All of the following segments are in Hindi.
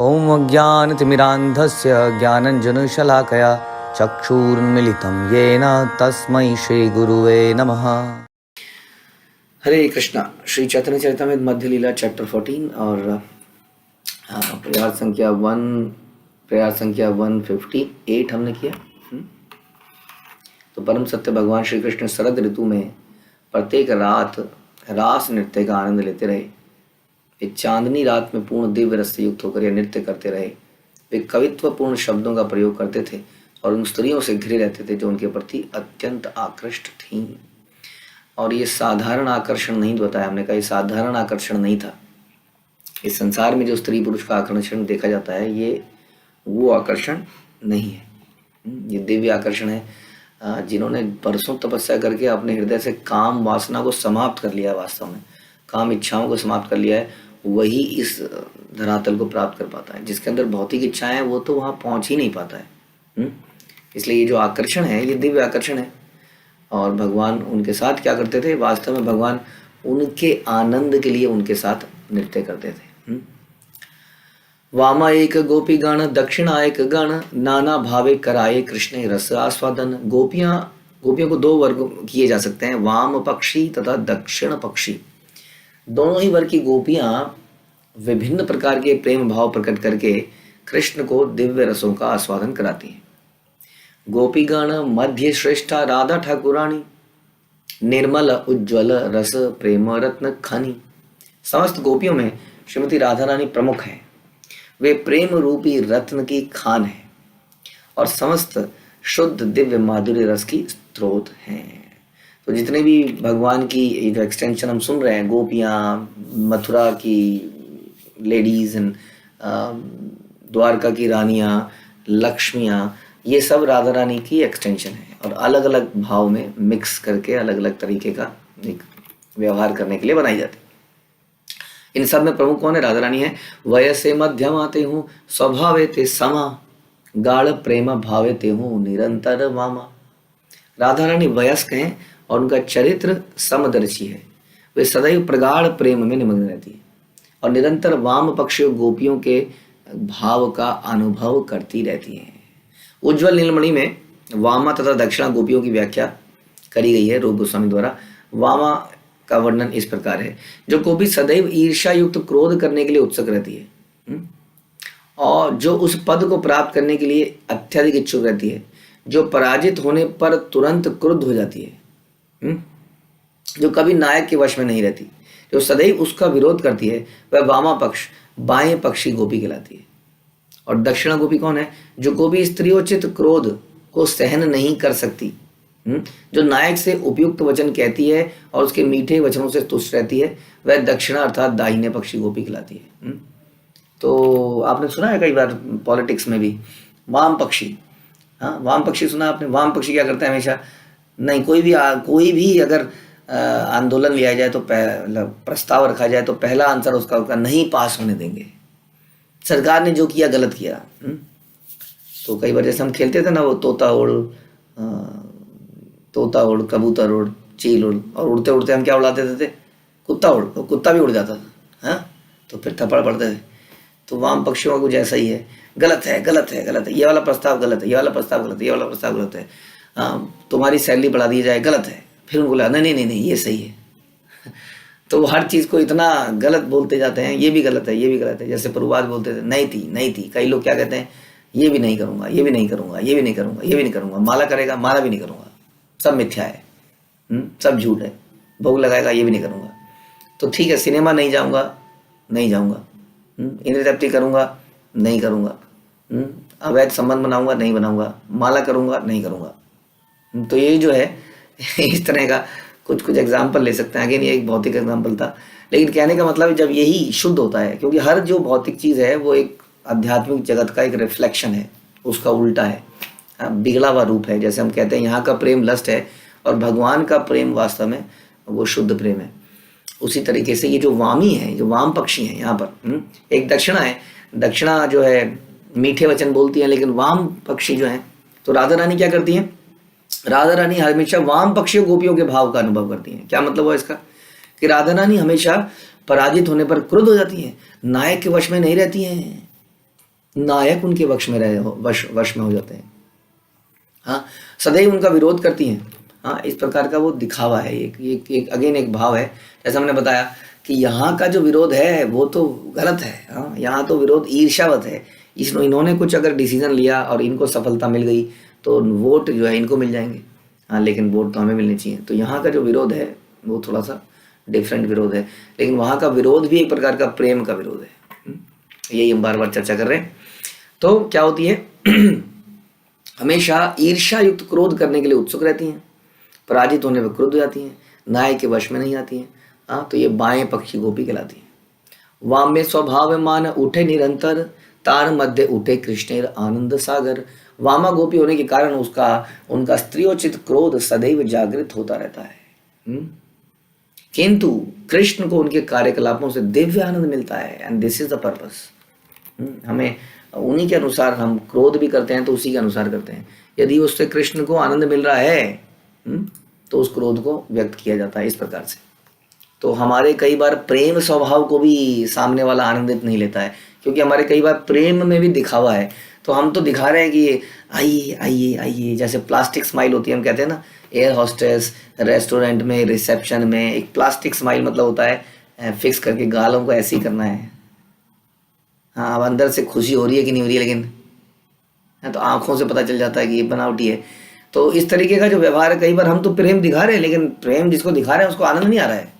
ॐ अज्ञानतिमिरान्धस्य ज्ञानञ्जनशलाकया चक्षुरुन्मिलितं येन तस्मै श्रीगुरुवे नमः। हरे कृष्णा। श्री चैतन्य चरितमृत मध्य लीला चैप्टर 14 और प्रयास संख्या 158 हमने किया। तो परम सत्य भगवान श्री कृष्ण शरद ऋतु में प्रत्येक रात रास नृत्य का आनंद लेते रहे। वे चांदनी रात में पूर्ण दिव्य रस से युक्त होकर यह नृत्य करते रहे। वे कवित्वपूर्ण शब्दों का प्रयोग करते थे और उन स्त्रियों से घिरे रहते थे जो उनके प्रति अत्यंत आकृष्ट थीं। और ये साधारण आकर्षण नहीं बताया हमने कहा, ये साधारण आकर्षण नहीं था। इस संसार में जो स्त्री पुरुष का आकर्षण देखा जाता है ये वो आकर्षण नहीं है। ये दिव्य आकर्षण है। जिन्होंने बरसों तपस्या करके अपने हृदय से काम वासना को समाप्त कर लिया, वास्तव में काम इच्छाओं को समाप्त कर लिया है, वही इस धरातल को प्राप्त कर पाता है। जिसके अंदर भौतिक इच्छाएं हैं वो तो वहाँ पहुँच ही नहीं पाता है। इसलिए ये जो आकर्षण है ये दिव्य आकर्षण है। और भगवान उनके साथ क्या करते थे? वास्तव में भगवान उनके आनंद के लिए उनके साथ नृत्य करते थे। वामा एक गोपी गण दक्षिणा एक गण नाना भावे कराए कृष्ण रस आस्वादन। गोपियों को दो वर्ग किए जा सकते हैं, वाम पक्षी तथा दक्षिण पक्षी। दोनों ही वर्ग की गोपियां विभिन्न प्रकार के प्रेम भाव प्रकट करके कृष्ण को दिव्य रसों का आस्वादन कराती हैं। गोपीगण मध्य श्रेष्ठा राधा ठाकुरानी निर्मल उज्ज्वल रस प्रेम रत्न खनी। समस्त गोपियों में श्रीमती राधा रानी प्रमुख है। वे प्रेम रूपी रत्न की खान है और समस्त शुद्ध दिव्य माधुर्य रस की स्रोत हैं। तो जितने भी भगवान की जो एक्सटेंशन हम सुन रहे हैं, गोपियाँ, मथुरा की लेडीज एंड द्वारका की रानियाँ, लक्ष्मियाँ, ये सब राधा रानी की एक्सटेंशन है और अलग अलग भाव में मिक्स करके अलग अलग तरीके का व्यवहार करने के लिए बनाई जाती है। इन सब में प्रमुख कौन है? राधा रानी है। वयसे मध्यम आते हूँ स्वभावे ते समा गाढ़ प्रेम भावे ते हूँ निरंतर वामा। राधा रानी वयस्क हैं और उनका चरित्र समदर्शी है। वे सदैव प्रगाढ़ प्रेम में निमग्न रहती है और निरंतर वाम पक्षी गोपियों के भाव का अनुभव करती रहती हैं। उज्ज्वल नीलमणि में वामा तथा दक्षिणा गोपियों की व्याख्या करी गई है रूप गोस्वामी द्वारा। वामा का वर्णन इस प्रकार है, जो गोपी सदैव ईर्ष्या युक्त क्रोध करने के लिए उत्सुक रहती है और जो उस पद को प्राप्त करने के लिए अत्यधिक इच्छुक रहती है, जो पराजित होने पर तुरंत क्रुद्ध हो जाती है, जो कभी नायक के वश में नहीं रहती, जो सदैव उसका विरोध करती है, वह वामा पक्ष बाएं पक्षी गोपी कहलाती है। और दक्षिणा गोपी कौन है? जो गोपी स्त्रियोचित क्रोध को सहन नहीं कर सकती, जो नायक से उपयुक्त वचन कहती है और उसके मीठे वचनों से तुष्ट रहती है, वह दक्षिणा अर्थात दाहिने पक्षी गोपी कहलाती है। तो आपने सुना है कई बार पॉलिटिक्स में भी वाम पक्षी, हाँ वाम पक्षी सुना आपने? वाम पक्षी क्या करते हैं हमेशा? नहीं, कोई भी अगर आंदोलन लिया जाए तो प्रस्ताव रखा जाए तो पहला आंसर उसका नहीं पास होने देंगे। सरकार ने जो किया गलत किया। तो कई बार जैसे हम खेलते थे ना, वो तोता उड़ कबूतर उड़ चील उड़, और उड़ते उड़ते हम क्या उड़ा देते थे? कुत्ता उड़, तो कुत्ता भी उड़ जाता था। हाँ, तो फिर थप्पड़ पड़ते थे। तो वाम पक्षियों का कुछ ऐसा ही है। गलत है, गलत है, गलत है, ये वाला प्रस्ताव गलत है, ये वाला प्रस्ताव गलत है, ये वाला प्रस्ताव गलत है, तुम्हारी सैलरी बढ़ा दी जाए, गलत है। फिर उनको लगा नहीं नहीं नहीं ये सही है। तो हर चीज़ को इतना गलत बोलते जाते हैं, ये भी गलत है, ये भी गलत है। जैसे पूर्वाज बोलते थे नहीं थी। कई लोग क्या कहते हैं? ये भी नहीं करूँगा, ये भी नहीं करूँगा, ये भी नहीं करूँगा, ये भी नहीं करूँगा। माला करेगा, माला भी नहीं करूँगा, सब मिथ्या है, सब झूठ है। भोग लगाएगा, ये भी नहीं करूँगा। तो ठीक है, सिनेमा नहीं जाऊँगा, इंद्रिय तृप्ति करूँगा, नहीं करूँगा, अवैध संबंध बनाऊँगा, नहीं बनाऊँगा, माला करूँगा, नहीं करूँगा। तो ये जो है इस तरह का कुछ एग्जाम्पल ले सकते हैं। अगेन ये एक भौतिक एग्जाम्पल था, लेकिन कहने का मतलब जब यही शुद्ध होता है, क्योंकि हर जो भौतिक चीज़ है वो एक आध्यात्मिक जगत का एक रिफ्लेक्शन है, उसका उल्टा है, बिगड़ा हुआ रूप है। जैसे हम कहते हैं यहाँ का प्रेम लस्ट है और भगवान का प्रेम वास्तव में वो शुद्ध प्रेम है। उसी तरीके से ये जो वामी है, जो वाम पक्षी हैं यहाँ पर, एक दक्षिणा है। दक्षिणा जो है मीठे वचन बोलती है, लेकिन वाम पक्षी जो हैं, तो राधा रानी क्या करती हैं? राधा रानी हमेशा वाम पक्षियों गोपियों के भाव का अनुभव करती हैं। क्या मतलब हुआ इसका? कि राधा रानी हमेशा पराजित होने पर क्रुद्ध हो जाती हैं, नायक के वश में नहीं रहती हैं। नायक उनके वश में हो जाते हैं। हाँ, सदैव उनका विरोध करती हैं। हाँ, इस प्रकार का वो दिखावा है, एक अगेन एक भाव है। जैसा हमने बताया कि यहाँ का जो विरोध है वो तो गलत है। हाँ, यहाँ तो विरोध ईर्ष्यावत है। इन्होंने कुछ अगर डिसीजन लिया और इनको सफलता मिल गई तो वोट जो है इनको मिल जाएंगे। हाँ, लेकिन वोट तो हमें मिलनी चाहिए। तो यहाँ का जो विरोध है वो थोड़ा सा डिफरेंट विरोध है, लेकिन वहाँ का विरोध भी एक प्रकार का प्रेम का विरोध है। यही हम बार बार चर्चा कर रहे हैं। तो क्या होती है हमेशा ईर्ष्या युक्त क्रोध करने के लिए उत्सुक रहती हैं, पराजित होने पर क्रुद्ध हो जाती हैं, न्याय के वश में नहीं आती हैं। हाँ, तो ये बाएं पक्षी गोपी कहलाती हैं। वाम्य स्वभाव मान उठे निरंतर, तार मध्य उठे कृष्णेर आनंद सागर। वामा गोपी होने के कारण उनका स्त्रियोचित क्रोध सदैव जागृत होता रहता है। किंतु कृष्ण को उनके कार्यकलापों से दिव्य आनंद मिलता है, and this is the purpose. हमें उन्हीं के अनुसार हम क्रोध भी करते हैं तो उसी के अनुसार करते हैं। यदि उससे कृष्ण को आनंद मिल रहा है तो उस क्रोध को व्यक्त किया जाता है इस प्रकार से। तो हमारे कई बार प्रेम स्वभाव को भी सामने वाला आनंदित नहीं लेता है, क्योंकि हमारे कई बार प्रेम में भी दिखावा है। तो हम तो दिखा रहे हैं कि आइए आइए आइए, जैसे प्लास्टिक स्माइल होती है, हम कहते हैं ना, एयर हॉस्टेस रेस्टोरेंट में रिसेप्शन में एक प्लास्टिक स्माइल मतलब होता है फिक्स करके गालों को ऐसे ही करना है। हाँ, अब अंदर से खुशी हो रही है कि नहीं हो रही है, लेकिन तो आंखों से पता चल जाता है कि ये बनावटी है। तो इस तरीके का जो व्यवहार है, कई बार हम तो प्रेम दिखा रहे हैं लेकिन प्रेम जिसको दिखा रहे हैं उसको आनंद नहीं आ रहा है,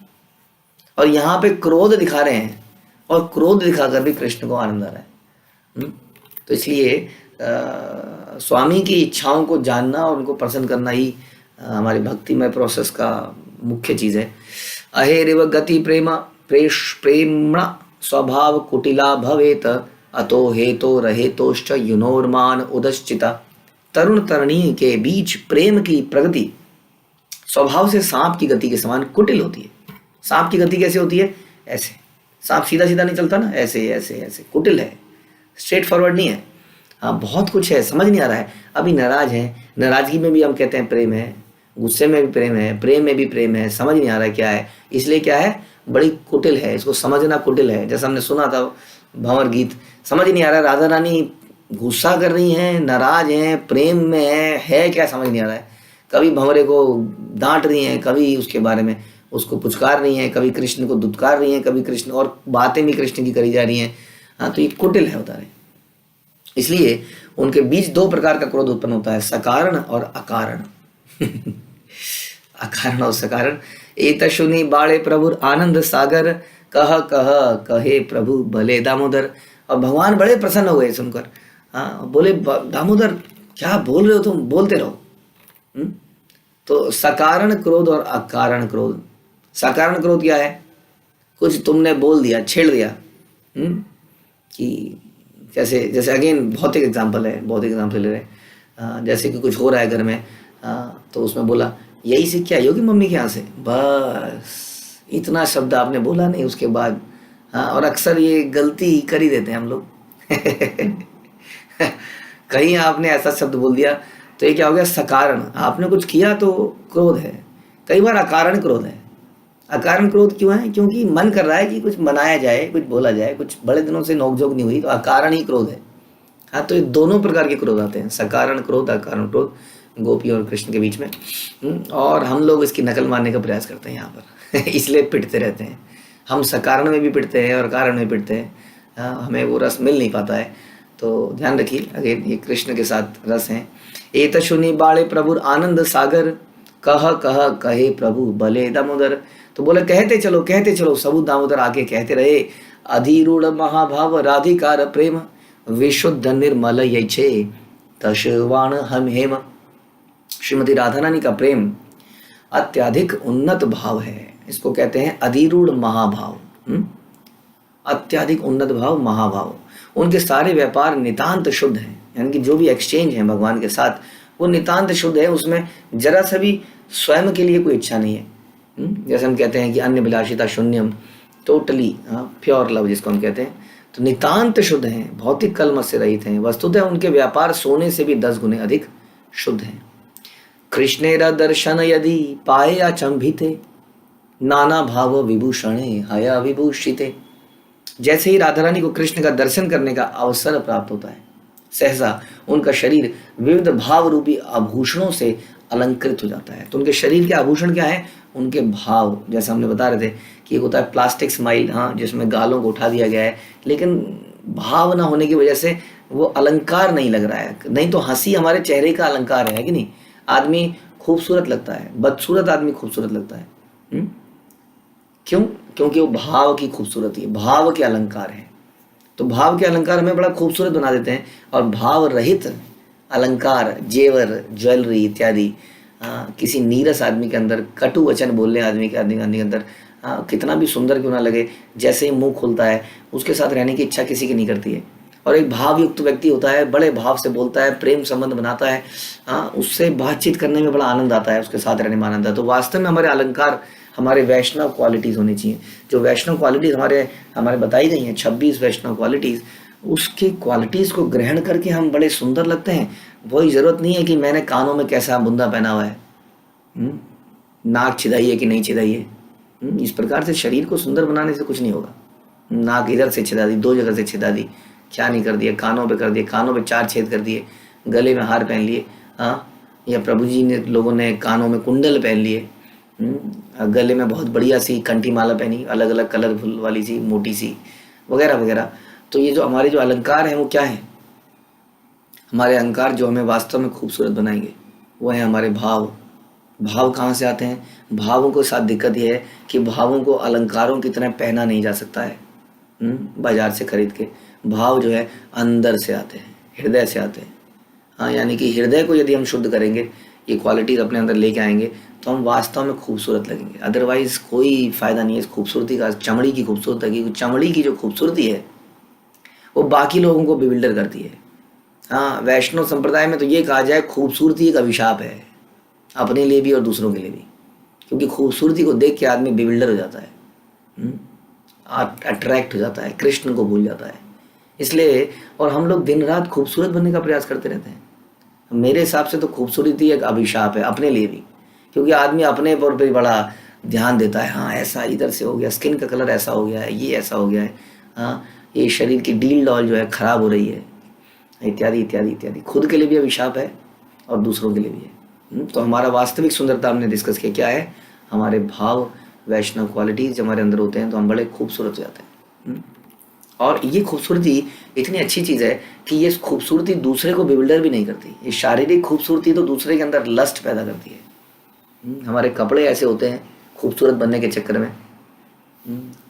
और यहाँ पे क्रोध दिखा रहे हैं और क्रोध दिखाकर भी कृष्ण को आनंद आ रहा है। तो इसलिए स्वामी की इच्छाओं को जानना और उनको प्रसन्न करना ही हमारी भक्तिमय प्रोसेस का मुख्य चीज़ है। अहेरिव गति प्रेम्णा स्वभाव कुटिला भवेत, अतो हेतो रहेतोश्च युनोर्मान उदश्चिता। तरुण तरुणी के बीच प्रेम की प्रगति स्वभाव से सांप की गति के समान कुटिल होती है। सांप की गति कैसे होती है? ऐसे। सांप सीधा सीधा नहीं चलता ना, ऐसे ऐसे ऐसे, कुटिल है, स्ट्रेट फॉरवर्ड नहीं है। हाँ, बहुत कुछ है, समझ नहीं आ रहा है। अभी नाराज है, नाराजगी में भी हम कहते हैं प्रेम है, गुस्से में भी प्रेम है, प्रेम में भी प्रेम है, समझ नहीं आ रहा है क्या है। इसलिए क्या है, बड़ी कुटिल है, इसको समझना कुटिल है। जैसा हमने सुना था भंवर गीत, समझ नहीं आ रहा है राधा रानी गुस्सा कर रही हैं, नाराज हैं, प्रेम में है क्या समझ नहीं आ रहा है। कभी भंवरे को डांट रही हैं, कभी उसके बारे में उसको पुचकार रही हैं, कभी कृष्ण को दुत्कार रही हैं, कभी कृष्ण, और बातें भी कृष्ण की करी जा रही हैं। हाँ, तो ये कुटिल है बता रहे। इसलिए उनके बीच दो प्रकार का क्रोध उत्पन्न होता है, सकारण और अकारण। अकारण और सकारण। एत शुनि बाळे प्रभु आनंद सागर, कह कह कहे प्रभु भले दामोदर। और भगवान बड़े प्रसन्न हुए सुनकर। हाँ, बोले दामोदर क्या बोल रहे हो तुम, बोलते रहो। तो सकारण क्रोध और अकारण क्रोध। सकारण क्रोध क्या है? कुछ तुमने बोल दिया, छेड़ दिया, कि जैसे जैसे अगेन भौतिक एग्जाम्पल है, भौतिक एग्जाम्पल ले रहे हैं। जैसे कि कुछ हो रहा है घर में, तो उसमें बोला यही सीख आई होगी मम्मी के यहाँ से, बस इतना शब्द आपने बोला नहीं उसके बाद। हाँ, और अक्सर ये गलती कर ही देते हैं हम लोग। कहीं आपने ऐसा शब्द बोल दिया तो ये क्या हो गया, सकारण। आपने कुछ किया तो क्रोध है। कई बार अकारण क्रोध है। अकारण क्रोध क्यों है? क्योंकि मन कर रहा है कि कुछ मनाया जाए, कुछ बोला जाए, कुछ बड़े दिनों से नोकझोंक नहीं हुई, तो अकारण ही क्रोध है। हाँ, तो ये दोनों प्रकार के क्रोध आते हैं, सकारण क्रोध, अकारण क्रोध, गोपी और कृष्ण के बीच में। और हम लोग इसकी नकल मारने का प्रयास करते हैं यहाँ पर। इसलिए पिटते रहते हैं हम, सकारण में भी पिटते हैं और कारण में पिटते हैं। हमें वो रस मिल नहीं पाता है। तो ध्यान रखिए, अगेन ये कृष्ण के साथ रस हैं। एत शुनि बाळे प्रभु आनंद सागर, कह कह कहे प्रभु भले दामोदर। तो बोले कहते चलो सबू दामोदर आके कहते रहे। अधिरूढ़ महाभाव राधिकार प्रेम, विशुद्ध निर्मल यछे तशवाण हम हेम। श्रीमती राधा रानी का प्रेम अत्याधिक उन्नत भाव है, इसको कहते हैं अधिरूढ़ महाभाव। अत्याधिक उन्नत भाव, महाभाव। उनके सारे व्यापार नितांत शुद्ध हैं, यानी कि जो भी एक्सचेंज है भगवान के साथ वो नितांत शुद्ध है, उसमें जरा सा भी स्वयं के लिए कोई इच्छा नहीं है। जैसे हम कहते हैं कि अन्य विलासिता शून्यम, टोटली प्योर लव जिसको हम कहते हैं। तो नितांत शुद्ध हैं, भौतिक कलमश से रहित हैं। वस्तुतः उनके व्यापार सोने से भी 10 गुने अधिक शुद्ध हैं। कृष्णेरा दर्शन यदि पाए अचंभिते, नाना भाव विभूषणे हया विभूषिते। जैसे ही राधा रानी को कृष्ण का दर्शन करने का अवसर प्राप्त होता है, सहसा उनका शरीर विविध भाव रूपी आभूषणों से अलंकृत हो जाता है। तो उनके शरीर के आभूषण क्या है? उनके भाव, जैसा हमने बता रहे थे कि एक होता है प्लास्टिक स्माइल, हाँ, जिसमें गालों को उठा दिया गया है, लेकिन भाव ना होने की वजह से वो अलंकार नहीं लग रहा है। नहीं तो हंसी हमारे चेहरे का अलंकार है कि नहीं? आदमी खूबसूरत लगता है, बदसूरत आदमी खूबसूरत लगता है। क्यों? क्योंकि वो भाव की खूबसूरती है, भाव के अलंकार है। तो भाव के अलंकार हमें बड़ा खूबसूरत बना देते हैं, और भाव रहित अलंकार, जेवर, ज्वेलरी इत्यादि किसी नीरस आदमी के अंदर, कटु वचन बोलने आदमी के अंदर कितना भी सुंदर क्यों ना लगे, जैसे ही मुंह खुलता है उसके साथ रहने की इच्छा किसी की नहीं करती है। और एक भावयुक्त व्यक्ति होता है, बड़े भाव से बोलता है, प्रेम संबंध बनाता है, उससे बातचीत करने में बड़ा आनंद आता है, उसके साथ रहने में आनंद आता है। तो वास्तव में हमारे अलंकार हमारे वैष्णव क्वालिटीज़ होनी चाहिए। जो वैष्णव क्वालिटीज़ हमारे बताई गई हैं, 26 वैष्णव क्वालिटीज़, उसकी क्वालिटीज़ को ग्रहण करके हम बड़े सुंदर लगते हैं। वही ज़रूरत नहीं है कि मैंने कानों में कैसा बुंदा पहना हुआ है, नाक छिदाई है कि नहीं छिदाई है। इस प्रकार से शरीर को सुंदर बनाने से कुछ नहीं होगा। नाक इधर से छिदा दी, 2 जगह से छिदा दी, क्या नहीं कर दिया, कानों पे कर दिए, कानों पे 4 छेद कर दिए, गले में हार पहन लिए, या प्रभु जी ने, लोगों ने कानों में कुंडल पहन लिए, गले में बहुत बढ़िया सी कंठी माला पहनी, अलग अलग कलरफुल वाली सी, मोटी सी, वगैरह वगैरह। तो ये जो हमारे जो अलंकार हैं वो क्या है? हमारे अलंकार जो हमें वास्तव में खूबसूरत बनाएंगे वो है हमारे भाव। भाव कहाँ से आते हैं? भावों के साथ दिक्कत ये है कि भावों को अलंकारों की तरह पहना नहीं जा सकता है बाजार से खरीद के। भाव जो है अंदर से आते हैं, हृदय से आते हैं। हाँ, यानी कि हृदय को यदि हम शुद्ध करेंगे, ये क्वालिटीज अपने अंदर लेके आएंगे, तो हम वास्तव में खूबसूरत लगेंगे। अदरवाइज कोई फायदा नहीं है इस खूबसूरती का। चमड़ी की खूबसूरती, क्योंकि चमड़ी की जो खूबसूरती है वो बाकी लोगों को बिविल्डर करती है। हाँ, वैष्णव संप्रदाय में तो ये कहा जाए खूबसूरती एक अभिशाप है, अपने लिए भी और दूसरों के लिए भी। क्योंकि खूबसूरती को देख के आदमी बिविल्डर हो जाता है, अट्रैक्ट हो जाता है, कृष्ण को भूल जाता है। इसलिए, और हम लोग दिन रात खूबसूरत बनने का प्रयास करते रहते हैं। मेरे हिसाब से तो खूबसूरती एक अभिशाप है अपने लिए भी, क्योंकि आदमी अपने पर भी बड़ा ध्यान देता है। हाँ, ऐसा इधर से हो गया, स्किन का कलर ऐसा हो गया है, ये ऐसा हो गया है, हाँ, ये शरीर की डील डॉल जो है खराब हो रही है, इत्यादि इत्यादि इत्यादि। खुद के लिए भी अभिशाप है और दूसरों के लिए भी है। तो हमारा वास्तविक सुंदरता हमने डिस्कस किया, क्या है? हमारे भाव, वैष्णव क्वालिटीज जब हमारे अंदर होते हैं तो हम बड़े खूबसूरत हो जाते हैं। और ये खूबसूरती इतनी अच्छी चीज़ है कि ये खूबसूरती दूसरे को बिविल्डर भी नहीं करती। ये शारीरिक खूबसूरती तो दूसरे के अंदर लस्ट पैदा करती है। हमारे कपड़े ऐसे होते हैं खूबसूरत बनने के चक्कर में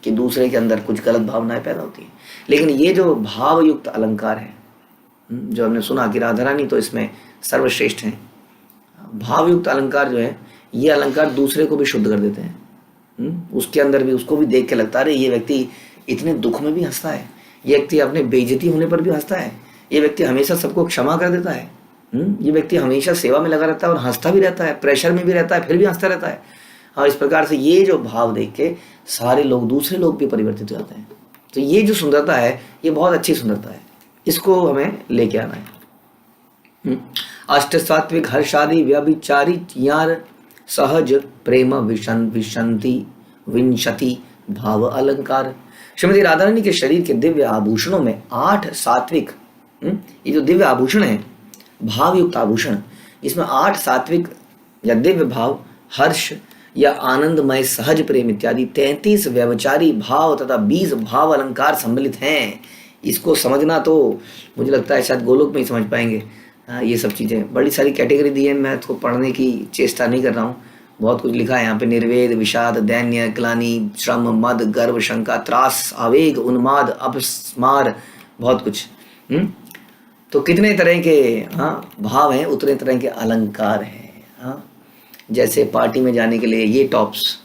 कि दूसरे के अंदर कुछ गलत भावनाएं पैदा होती हैं। लेकिन ये जो भावयुक्त अलंकार है, जो हमने सुना कि राधा रानी तो इसमें सर्वश्रेष्ठ हैं, भावयुक्त अलंकार जो है, ये अलंकार दूसरे को भी शुद्ध कर देते हैं। उसके अंदर भी, उसको भी देख के लगता है अरे ये व्यक्ति इतने दुख में भी हंसता है, ये व्यक्ति अपने बेइज्जती होने पर भी हंसता है, ये व्यक्ति हमेशा सबको क्षमा कर देता है, ये व्यक्ति हमेशा सेवा में लगा रहता है और हंसता भी रहता है, प्रेशर में भी रहता है फिर भी हंसता रहता है। और इस प्रकार से ये जो भाव देख के सारे लोग, दूसरे लोग भी परिवर्तित हो जाते हैं। तो ये जो सुंदरता है, ये बहुत अच्छी सुंदरता है, इसको हमें लेके आना है। अष्ट सात्विक हर्षादि व्यभिचारी यार सहज प्रेम विशंति विंशति भाव अलंकार। श्रीमती राधा रानी के शरीर के दिव्य आभूषणों में 8 सात्विक, ये जो दिव्य आभूषण है, भावयुक्त आभूषण, इसमें 8 सात्विक या दिव्य भाव, हर्ष या आनंदमय सहज प्रेम इत्यादि 33 व्यभिचारी भाव तथा 20 भाव अलंकार सम्मिलित हैं। इसको समझना तो मुझे लगता है शायद गोलोक में ही समझ पाएंगे। ये सब चीज़ें बड़ी सारी कैटेगरी दी है, मैं इसको पढ़ने की चेष्टा नहीं कर रहा हूँ। बहुत कुछ लिखा है यहाँ पे, निर्वेद, विषाद, दैन्य, ग्लानि, श्रम, मद, गर्व, शंका, त्रास, आवेग, उन्माद, अपस्मार, बहुत कुछ। तो कितने तरह के भाव हैं, उतने तरह के अलंकार हैं। जैसे पार्टी में जाने के लिए ये टॉप्स,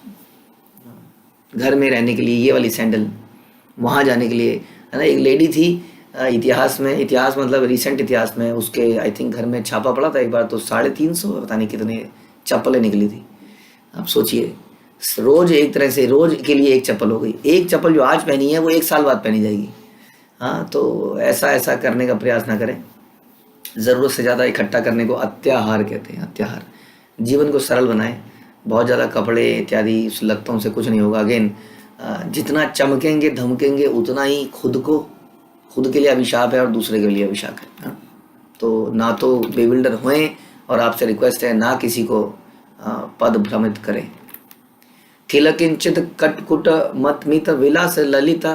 घर में रहने के लिए ये वाली सैंडल, वहाँ जाने के लिए, है ना। एक लेडी थी इतिहास में, इतिहास मतलब रिसेंट इतिहास में, उसके आई थिंक घर में छापा पड़ा था एक बार, तो 350 पता नहीं कितने चप्पलें निकली थी। आप सोचिए, रोज एक तरह से, रोज के लिए एक चप्पल हो गई। एक चप्पल जो आज पहनी है वो 1 साल बाद पहनी जाएगी। तो ऐसा करने का प्रयास ना करें। ज़रूरत से ज़्यादा इकट्ठा करने को अत्याहार कहते हैं, अत्याहार। जीवन को सरल बनाएं। बहुत ज़्यादा कपड़े इत्यादि लत्तों से कुछ नहीं होगा। अगेन जितना चमकेंगे धमकेंगे उतना ही खुद के लिए अभिशाप है और दूसरे के लिए अभिशाप है। हाँ? तो ना तो बेबिल्डर होएं, और आपसे रिक्वेस्ट है ना किसी को पद भ्रमित करें। किल किंचित कटकुट मतमित विलास ललित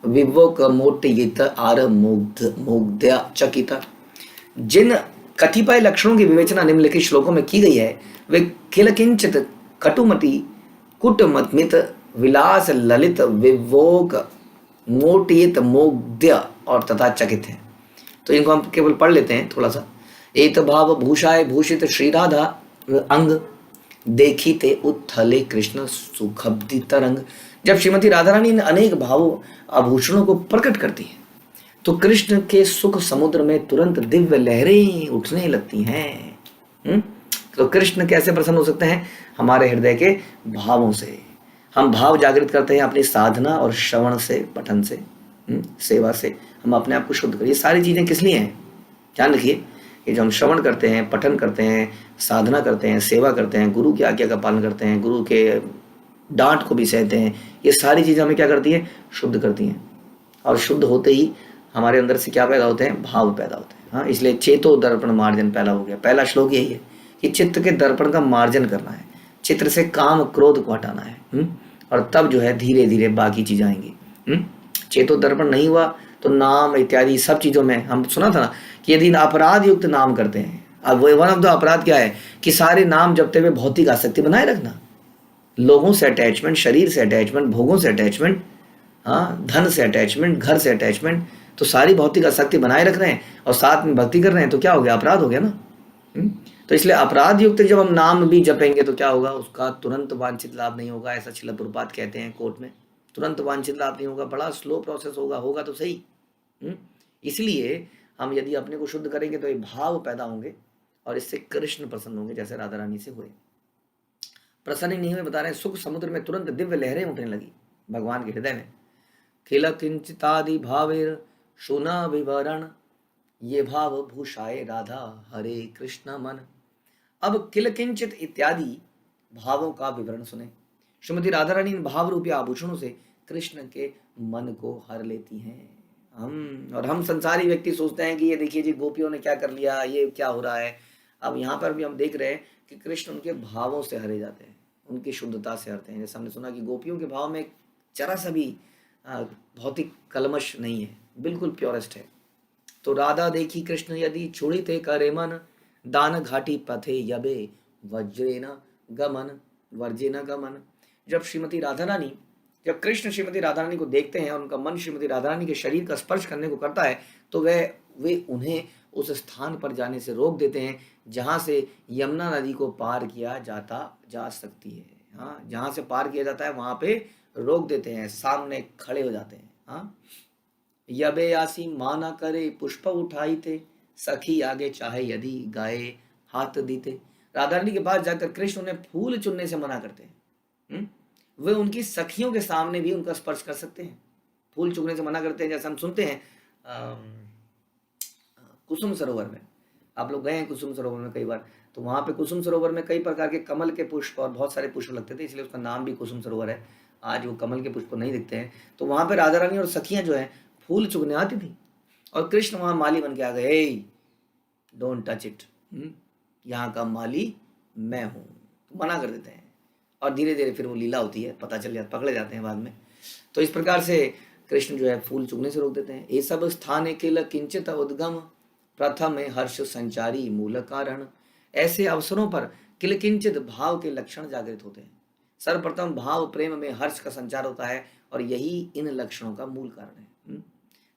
विवोक मोटयित आर मुग्ध चकित। जिन कतिपय लक्षणों की विवेचना निम्नलिखित श्लोकों में की गई है वे किल किंचित कटुमति कुटमत्मित विलास ललित विवोक मोटित मोग्ध्य और तथा चकित है। तो इनको हम केवल पढ़ लेते हैं थोड़ा सा। एक भाव भूषाय भूषित श्री राधा अंग देखीते उत्थले कृष्ण सुखब्धि तरंग। जब श्रीमती राधा रानी इन अनेक भावों आभूषणों को प्रकट करती है तो कृष्ण के सुख समुद्र में तुरंत दिव्य लहरें उठने लगती हैं। तो कृष्ण कैसे प्रसन्न हो सकते हैं? हमारे हृदय के भावों से। हम भाव जागृत करते हैं अपनी साधना और श्रवण से, पठन से, सेवा से हम अपने आप को शुद्ध करिए। सारी चीजें किस लिए हैं? ध्यान रखिए, ये जो हम श्रवण करते हैं, पठन करते हैं, साधना करते हैं, सेवा करते हैं, गुरु की आज्ञा का पालन करते हैं, गुरु के डांट को भी सहते हैं, ये सारी चीजें हमें क्या करती हैं? शुद्ध करती हैं। और शुद्ध होते ही हमारे अंदर से क्या पैदा होते हैं? भाव पैदा होते हैं। हाँ, इसलिए चेतो दर्पण मार्जन पहला हो गया। पहला श्लोक यही है कि चित्त के दर्पण का मार्जन करना है, चित्र से काम क्रोध को हटाना है। और तब जो है धीरे धीरे बाकी चीजें आएंगी। चेतो दर्पण नहीं हुआ तो नाम इत्यादि सब चीजों में हम सुना था ना कि यदि अपराध युक्त नाम करते हैं, अब वो वन ऑफ द अपराध क्या है कि सारे नाम जपते हुए भौतिक आसक्ति बनाए रखना, लोगों से अटैचमेंट, शरीर से अटैचमेंट, भोगों से अटैचमेंट, हाँ, धन से अटैचमेंट, घर से अटैचमेंट, तो सारी भौतिक आसक्ति बनाए रख रहे हैं और साथ में भक्ति कर रहे हैं, तो क्या हो गया? अपराध हो गया ना। तो इसलिए अपराध युक्त जब हम नाम भी जपेंगे तो क्या होगा? उसका तुरंत वांछित लाभ नहीं होगा। ऐसा श्रील प्रभुपाद कहते हैं कोर्ट में, तुरंत वांछित लाभ नहीं होगा, बड़ा स्लो प्रोसेस होगा तो सही। इसलिए हम यदि अपने को शुद्ध करेंगे तो ये भाव पैदा होंगे और इससे कृष्ण प्रसन्न होंगे, जैसे राधा रानी से हुए। प्रसन्न ही नहीं हुए, बता रहे हैं, सुख समुद्र में तुरंत दिव्य लहरें उठने लगी भगवान के हृदय में। खिल किंचितादि भावेर सुना विवरण ये भाव भूषाए राधा हरे कृष्ण मन। अब किल किंचित इत्यादि भावों का विवरण सुने। श्रीमती राधा रानी इन भाव रूपी आभूषणों से कृष्ण के मन को हर लेती हैं। हम संसारी व्यक्ति सोचते हैं कि ये देखिए जी गोपियों ने क्या कर लिया, ये क्या हो रहा है। अब यहाँ पर भी हम देख रहे हैं कि कृष्ण उनके भावों से हरे जाते हैं, उनकी शुद्धता से हरते हैं। जैसे हमने सुना कि गोपियों के भाव में जरा सा भी भौतिक कलमश नहीं है, बिल्कुल प्योरेस्ट है। तो राधा देखी कृष्ण यदि छुड़िते करे मन दान घाटी पथे यबे वज्रेन गमन वर्जेन गमन। जब कृष्ण श्रीमती राधा रानी को देखते हैं और उनका मन श्रीमती राधा रानी के शरीर का स्पर्श करने को करता है तो वे उन्हें उस स्थान पर जाने से रोक देते हैं जहां से यमुना नदी को पार किया जा सकती है। हाँ, जहां से पार किया जाता है वहां पे रोक देते हैं, सामने खड़े हो जाते हैं। हाँ, यबे आसी माना करे पुष्प उठाई थे सखी आगे चाहे यदि गाये हाथ दीते। राधा रानी के पास जाकर कृष्ण उन्हें फूल चुनने से मना करते हैं। वे उनकी सखियों के सामने भी उनका स्पर्श कर सकते हैं, फूल चुनने से मना करते हैं। जैसे हम सुनते हैं कुसुम सरोवर में, आप लोग गए हैं कुसुम सरोवर में कई बार, तो वहां पे कुसुम सरोवर में कई प्रकार के कमल के पुष्प और बहुत सारे पुष्प लगते थे, इसलिए उसका नाम भी कुसुम सरोवर है। आज वो कमल के पुष्प नहीं दिखते हैं। तो वहां पे राधा रानी और सखियां जो है फूल चुगने आती थी और कृष्ण वहां माली बन के आ गए, डोंट टच इट, यहाँ का माली मैं हूं, तो मना कर देते हैं। और धीरे धीरे फिर वो लीला होती है, पता चल जाता, पकड़े जाते हैं बाद में। तो इस प्रकार से कृष्ण जो है फूल चुगने से रोक देते हैं। ये सब स्थान किल किंचित उद्गम प्रथम हर्ष संचारी मूल कारण। ऐसे अवसरों पर किल किंचित भाव के लक्षण जागृत होते हैं। सर्वप्रथम भाव प्रेम में हर्ष का संचार होता है और यही इन लक्षणों का मूल कारण है।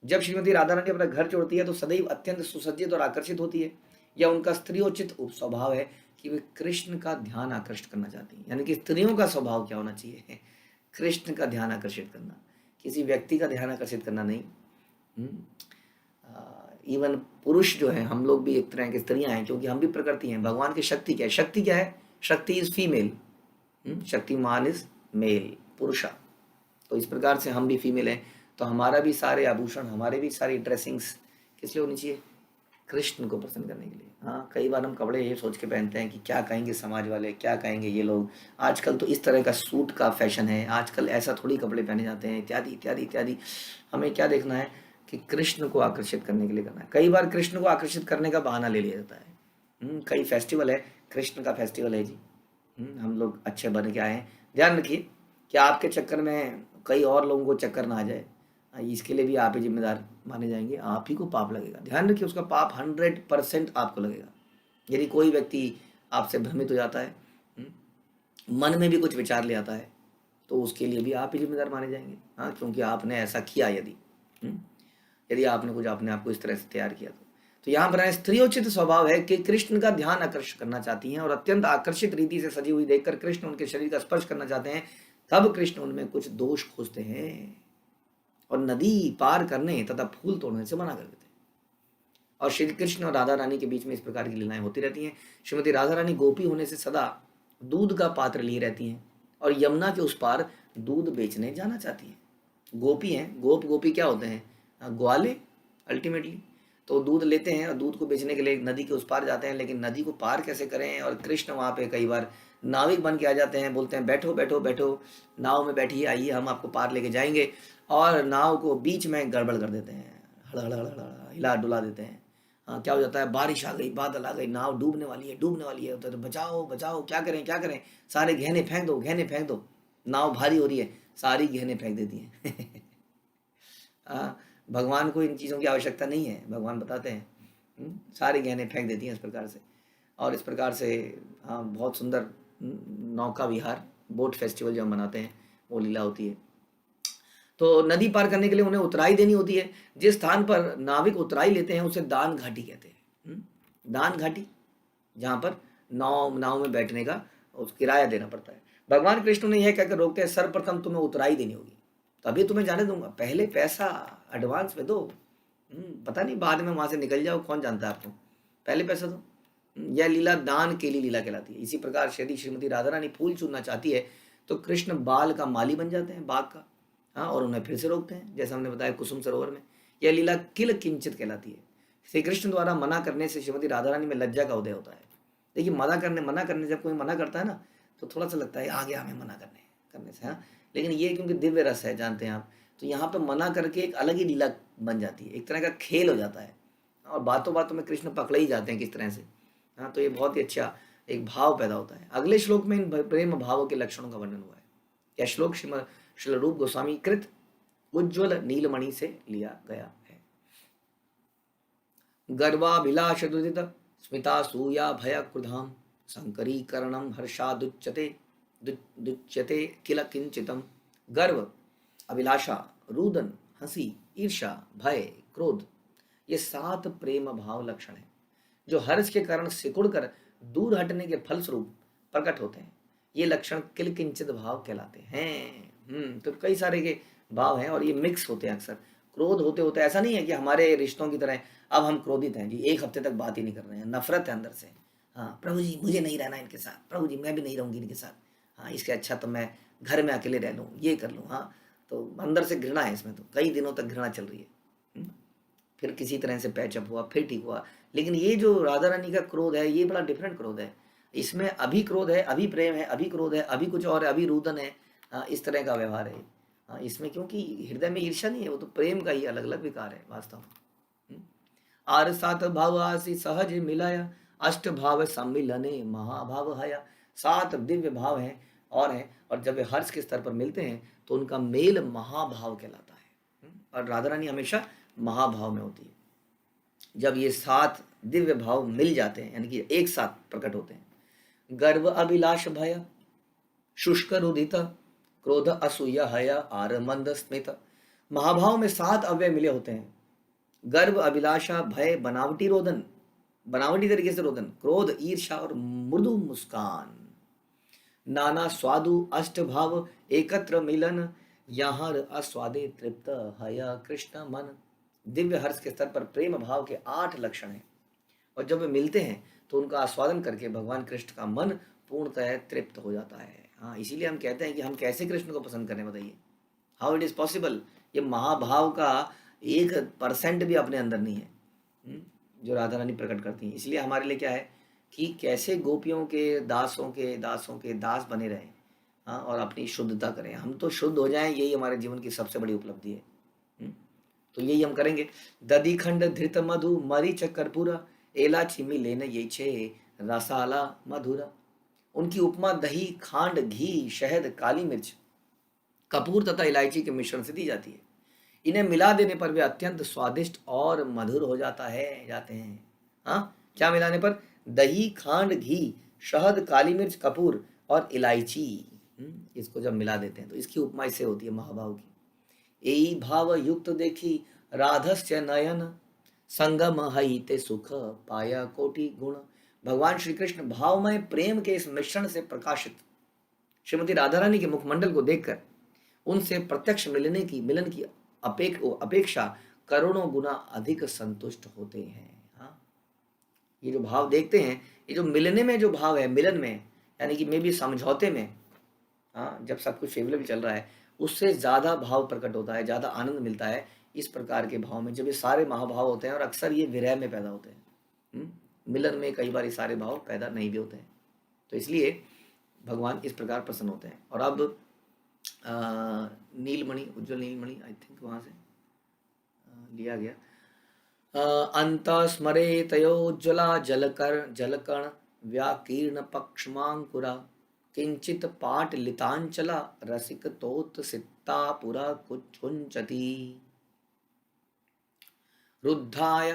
जब श्रीमती राधा रानी अपना घर छोड़ती है तो सदैव अत्यंत सुसज्जित और आकर्षित होती है। यह उनका स्त्रियोचित स्वभाव है कि वे कृष्ण का ध्यान आकर्षित करना चाहती हैं। यानी कि स्त्रियों का स्वभाव क्या होना चाहिए? कृष्ण का ध्यान आकर्षित करना, किसी व्यक्ति का ध्यान आकर्षित करना नहीं। इवन पुरुष जो है, हम लोग भी एक तरह की स्त्रियां हैं, क्योंकि हम भी प्रकृति हैं। भगवान की शक्ति क्या है? शक्ति क्या है? शक्ति is female, Shaktimaan is male, पुरुषा। तो इस प्रकार से हम भी फीमेल हैं, तो हमारा भी सारे आभूषण, हमारे भी सारी ड्रेसिंग्स किस लिए होनी चाहिए? कृष्ण को पसंद करने के लिए। हाँ, कई बार हम कपड़े ये सोच के पहनते हैं कि क्या कहेंगे समाज वाले, क्या कहेंगे ये लोग, आजकल तो इस तरह का सूट का फैशन है, आजकल ऐसा थोड़ी कपड़े पहने जाते हैं, इत्यादि इत्यादि इत्यादि। हमें क्या देखना है कि कृष्ण को आकर्षित करने के लिए करना है। कई बार कृष्ण को आकर्षित करने का बहाना ले लिया जाता है। कई फेस्टिवल है, कृष्ण का फेस्टिवल है जी, हम लोग अच्छे बन के आए हैं, ध्यान रखिए कि आपके चक्कर में कई और लोगों को चक्कर ना आ जाए। इसके लिए भी आप ही जिम्मेदार माने जाएंगे, आप ही को पाप लगेगा, ध्यान रखिए उसका पाप 100% आपको लगेगा। यदि कोई व्यक्ति आपसे भ्रमित हो जाता है, मन में भी कुछ विचार ले आता है, तो उसके लिए भी आप ही जिम्मेदार माने जाएंगे। हाँ, क्योंकि आपने ऐसा किया, यदि आपने कुछ अपने आप को इस तरह से तैयार किया तो यहाँ पर स्त्रियोचित स्वभाव है कि कृष्ण का ध्यान आकर्षित करना चाहती हैं और अत्यंत आकर्षित रीति से सजी हुई देखकर कृष्ण उनके शरीर का स्पर्श करना चाहते हैं। तब कृष्ण उनमें कुछ दोष खोजते हैं और नदी पार करने तथा फूल तोड़ने से मना कर देते हैं। और श्री कृष्ण और राधा रानी के बीच में इस प्रकार की लीलाएं होती रहती हैं। श्रीमती राधा रानी गोपी होने से सदा दूध का पात्र लिए रहती हैं और यमुना के उस पार दूध बेचने जाना चाहती हैं। गोपी हैं, गोपी क्या होते हैं? ग्वाले अल्टीमेटली। तो दूध लेते हैं और दूध को बेचने के लिए नदी के उस पार जाते हैं, लेकिन नदी को पार कैसे करें? और कृष्ण वहाँ पे कई बार नाविक बन के आ जाते हैं, बोलते हैं बैठो बैठो बैठो, नाव में बैठिए, आइए हम आपको पार लेके जाएंगे, और नाव को बीच में गड़बड़ कर देते हैं, हिला डुला देते हैं। हाँ, क्या हो जाता है? बारिश आ गई, बादल आ गई, नाव डूबने वाली है, डूबने वाली है, तो बचाओ बचाओ, क्या करें क्या करें, सारे गहने फेंक दो, गहने फेंक दो, नाव भारी हो रही है, सारी गहने फेंक देती हैं। हाँ, भगवान को इन चीज़ों की आवश्यकता नहीं है, भगवान बताते हैं, सारे गहने फेंक देती हैं इस प्रकार से। और इस प्रकार से हाँ, बहुत सुंदर नौका विहार, बोट फेस्टिवल जो हम मनाते हैं, वो लीला होती है। तो नदी पार करने के लिए उन्हें उतराई देनी होती है। जिस स्थान पर नाविक उतराई लेते हैं उसे दान घाटी कहते हैं। दान घाटी, जहाँ पर नाव में बैठने का उस किराया देना पड़ता है। भगवान कृष्ण ने यह कहकर रोकते हैं, सर्वप्रथम तुम्हें उतराई देनी होगी, तभी तुम्हें जाने दूंगा, पहले पैसा एडवांस में दो, पता नहीं बाद में वहां से निकल जाओ, कौन जानता है आपको, पहले पैसा दो। यह लीला दान के लिए लीला कहलाती है। इसी प्रकार यदि श्रीमती राधा रानी फूल चुनना चाहती है तो कृष्ण बाल का माली बन जाते हैं, बाग का, हाँ, और उन्हें फिर से रोकते हैं, जैसा हमने बताया कुसुम सरोवर में। यह लीला किल किंचित कहलाती है। श्री कृष्ण द्वारा मना करने से श्रीमती राधा रानी में लज्जा का उदय होता है। देखिए, मना करने जब कोई मना करता है ना, तो थोड़ा सा लगता है आ गया हमें मना करने से, हाँ, लेकिन ये क्योंकि दिव्य रस है, जानते हैं आप, तो यहाँ पे मना करके एक अलग ही लीला बन जाती है, एक तरह का खेल हो जाता है, और बातों बातों में कृष्ण पकड़े ही जाते हैं किस तरह से। हाँ, तो ये बहुत ही अच्छा एक भाव पैदा होता है। अगले श्लोक में इन प्रेम भावों के लक्षणों का वर्णन हुआ है। यह श्लोक श्रील रूप गोस्वामी कृत उज्ज्वल नीलमणि से लिया गया है। गर्वाभिलाष दुदित स्मिता सूया भय क्रुधाम संकरीकरणम हर्षादुच्यते दुच्यते किल किंचितम। गर्व, अभिलाषा, रुदन, हंसी, ईर्षा, भय, क्रोध, ये 7 प्रेम भाव लक्षण हैं जो हर्ष के कारण सिकुड़कर दूर हटने के फलस्वरूप प्रकट होते हैं। ये लक्षण किल किंचित भाव कहलाते हैं। तो कई सारे के भाव हैं और ये मिक्स होते हैं अक्सर। क्रोध होते होते ऐसा नहीं है कि हमारे रिश्तों की तरह अब हम क्रोधित हैं जी, 1 हफ्ते तक बात ही नहीं कर रहे हैं, नफरत है अंदर से, हाँ प्रभु जी मुझे नहीं रहना इनके साथ, प्रभु जी मैं भी नहीं रहूंगी इनके साथ, हाँ इसके अच्छा तो मैं घर में अकेले रह लूँ, ये कर लूँ, हाँ, तो अंदर से घृणा है इसमें, तो कई दिनों तक घृणा चल रही है। फिर किसी तरह से पैचअप हुआ, फिर ठीक हुआ। लेकिन ये जो राधा रानी का क्रोध है, ये बड़ा डिफरेंट क्रोध है। इसमें अभी क्रोध है, अभी प्रेम है, अभी क्रोध है, अभी कुछ और है, अभी रुदन है, इस तरह का व्यवहार है। इसमें क्योंकि हृदय में ईर्ष्या नहीं है, वो तो प्रेम का ही अलग अलग विकार है वास्तव में। आर सात भाव आसी सहज मिलाया, अष्ट भाव सम्मिलने महाभाव हया। 7 दिव्य भाव हैं और जब वे हर्ष के स्तर पर मिलते हैं तो उनका मेल महाभाव कहलाता है। और राधा रानी हमेशा महाभाव में होती है। जब ये 7 दिव्य भाव मिल जाते हैं, यानी कि एक साथ प्रकट होते हैं, गर्व, अभिलाष, भय, शुष्क रुदित, क्रोध, असूया, हया, आर, मंद, स्मित। महाभाव में 7 अव्यय मिले होते हैं। गर्व, अभिलाषा, भय, बनावटी रोदन, बनावटी तरीके से रोदन, क्रोध, ईर्षा और मृदु मुस्कान। नाना स्वादु अष्ट भाव एकत्र मिलन, यहाँ अस्वादे तृप्त हया कृष्ण मन। दिव्य हर्ष के स्तर पर प्रेम भाव के 8 लक्षण हैं और जब वे मिलते हैं तो उनका आस्वादन करके भगवान कृष्ण का मन पूर्णतः तृप्त हो जाता है। हाँ, इसीलिए हम कहते हैं कि हम कैसे कृष्ण को पसंद करें, बताइए, हाउ इट इज पॉसिबल। ये महाभाव का 1% भी अपने अंदर नहीं है। जो राधा रानी प्रकट करती हैं। इसलिए हमारे लिए क्या है कि कैसे गोपियों के दासों के दास बने रहें, हाँ, और अपनी शुद्धता करें, हम तो शुद्ध हो जाएं, यही हमारे जीवन की सबसे बड़ी उपलब्धि है। हम्म? तो यही हम करेंगे। दधी खंड धृत मधु मरीच कर्पूरा एलाची मिलेन ये छे रसाला मधुरा। उनकी उपमा दही खांड घी शहद काली मिर्च कपूर तथा इलायची के मिश्रण से दी जाती है। इन्हें मिला देने पर वे अत्यंत स्वादिष्ट और मधुर हो जाते हैं। हाँ, क्या मिलाने पर? दही खांड घी शहद काली मिर्च कपूर और इलायची। इसको जब मिला देते हैं तो इसकी उपमा इससे होती है महाभाव की। एई भाव युक्त देखी राधस्य नयन संगम हईते सुख पाया कोटि गुण। भगवान श्री कृष्ण भावमय प्रेम के इस मिश्रण से प्रकाशित श्रीमती राधा रानी के मुखमंडल को देखकर उनसे प्रत्यक्ष मिलन की अपेक्षा करोड़ों गुना अधिक संतुष्ट होते हैं। हाँ, ये जो भाव देखते हैं, ये जो मिलने में जो भाव है, मिलन में, यानी कि मे भी समझौते में, हाँ, जब सब कुछ फेवरेबल चल रहा है, उससे ज़्यादा भाव प्रकट होता है, ज़्यादा आनंद मिलता है इस प्रकार के भाव में, जब ये सारे महाभाव होते हैं। और अक्सर ये विरह में पैदा होते हैं। मिलन में कई बार ये सारे भाव पैदा नहीं भी होते हैं। तो इसलिए भगवान इस प्रकार प्रसन्न होते हैं। और अब नीलमणि, उज्जवल नीलमणि, आई थिंक वहाँ से लिया गया। अंत स्मरे तयोज्ज्वला जलकण व्याकीर्ण पक्षमांकुरा किंचित पाटलितांचला रसिक तोत सित्तापुरा कुञ्चती। रुद्धाय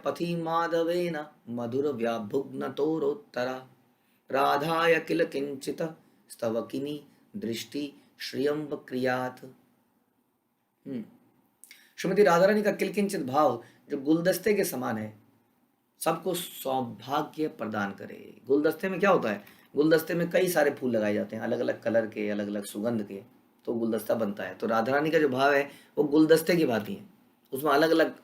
पथि माधवेन मधुर व्याभुग्नतोरोत्तरा राधाय किल किंचित स्तवकिनी दृष्टि श्रियं क्रियात। श्रीमती राधा रानी का किलकिंचित भाव जो गुलदस्ते के समान है, सबको सौभाग्य प्रदान करे। गुलदस्ते में क्या होता है? गुलदस्ते में कई सारे फूल लगाए जाते हैं, अलग अलग कलर के, अलग अलग सुगंध के, तो गुलदस्ता बनता है। तो राधा रानी का जो भाव है वो गुलदस्ते की भांति है, उसमें अलग अलग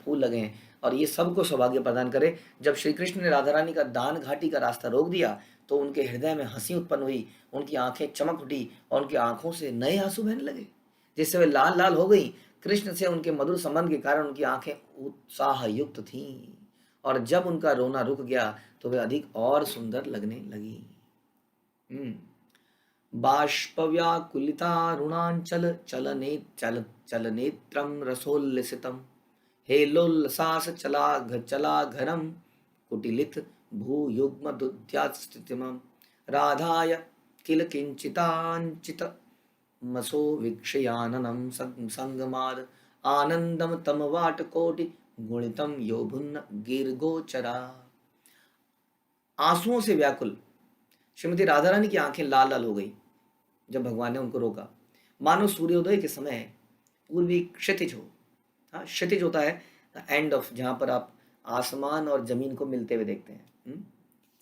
फूल लगे हैं, और ये सबको सौभाग्य प्रदान करे। जब श्री कृष्ण ने राधा रानी का दान घाटी का रास्ता रोक दिया तो उनके हृदय में हंसी उत्पन्न हुई, उनकी आंखें चमक उठी और उनकी आंखों से नए आंसू बहने लगे, जिससे वे लाल लाल हो गई। कृष्ण से उनके मधुर संबंध के कारण उनकी आंखें उत्साह युक्त थीं, और जब उनका रोना रुक गया तो वे अधिक और सुंदर लगने लगी। बाष्पव्याकुलितारुणांचल चलनेत्रं रसोल्लसितं हेलोल्लास चलाघरं कुटिलित भूयुग्मदुद्यात्स्थितिमं राधाय किल किंचितांचित मसो वीक्षयाननं संगमाद आनंदम तमवाट कोटि गुणितम योभुन्न गिरगोचरा। आंसुओं से व्याकुल श्रीमती राधा रानी की आंखें लाल लाल हो गई जब भगवान ने उनको रोका, मानो सूर्योदय के समय पूर्वी क्षितिज हो। हाँ, क्षितिज होता है एंड ऑफ, जहाँ पर आप आसमान और जमीन को मिलते हुए देखते हैं।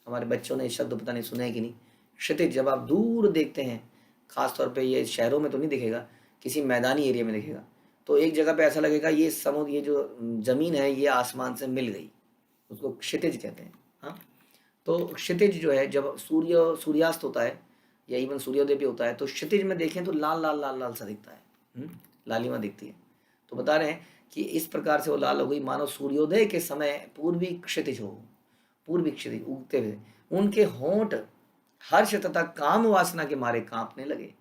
हमारे बच्चों ने शब्द पता नहीं सुना है कि नहीं। क्षितिज जब आप दूर देखते हैं, खासतौर पे ये शहरों में तो नहीं दिखेगा, किसी मैदानी एरिया में दिखेगा, तो एक जगह पे ऐसा लगेगा ये समुद्र, ये जो जमीन है ये आसमान से मिल गई, उसको क्षितिज कहते हैं। हाँ, तो क्षितिज जो है, जब सूर्यास्त होता है या इवन सूर्योदय भी होता है, तो क्षितिज में देखें तो लाल लाल लाल लाल सा दिखता है, लालिमा दिखती है। तो बता रहे हैं कि इस प्रकार से वो लाल हो गई, मानो सूर्योदय के समय पूर्वी क्षितिज हो, पूर्वी क्षितिज उगते हुए। उनके होंठ हर्ष तथा काम वासना के मारे कांपने लगे,